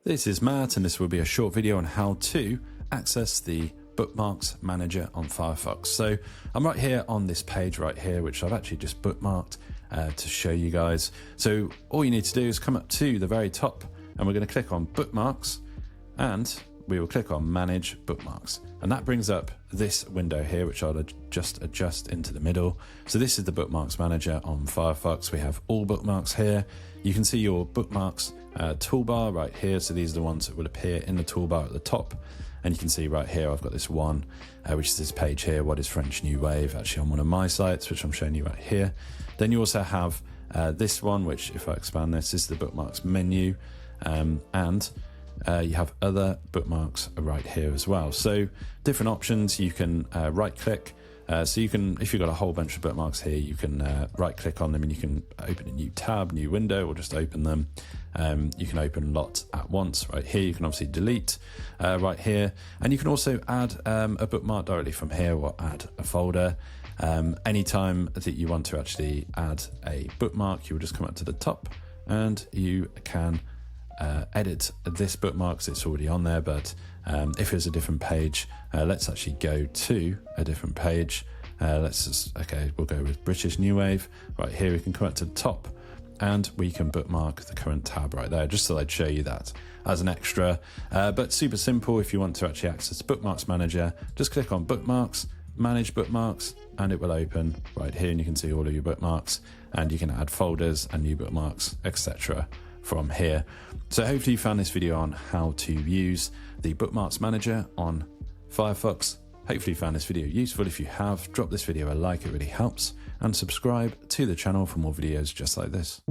This is Matt, and this will be a short video on how to access the Bookmarks Manager on Firefox. So I'm right here on this page right here, which I've actually just bookmarked to show you guys. So all you need to do is come up to the very top, and we're going to click on Bookmarks, and we will click on Manage Bookmarks. And that brings up this window here, which I'll just adjust into the middle. So this is the Bookmarks Manager on Firefox. We have all bookmarks here. You can see your bookmarks toolbar right here. So these are the ones that will appear in the toolbar at the top. And you can see right here, I've got this one, which is this page here, What is French New Wave, actually on one of my sites, which I'm showing you right here. Then you also have this one, which if I expand this is the bookmarks menu, and you have other bookmarks right here as well. So different options, you can right click. So you can, if you've got a whole bunch of bookmarks here, you can right click on them and you can open a new tab, new window, or just open them. You can open lots at once right here. You can obviously delete right here. And you can also add a bookmark directly from here, or add a folder. Anytime that you want to actually add a bookmark, you will just come up to the top and you can edit this bookmark because it's already on there. But if it's a different page, let's actually go to a different page. We'll go with British New Wave. Right here, we can come up to the top and we can bookmark the current tab right there, just so I'd show you that as an extra. But super simple. If you want to actually access Bookmarks Manager, just click on Bookmarks, Manage Bookmarks, and it will open right here, and you can see all of your bookmarks, and you can add folders and new bookmarks, etc. from here. So hopefully you found this video on how to use the Bookmarks Manager on Firefox. Hopefully you found this video useful. If you have, drop this video a like, it really helps, and subscribe to the channel for more videos just like this.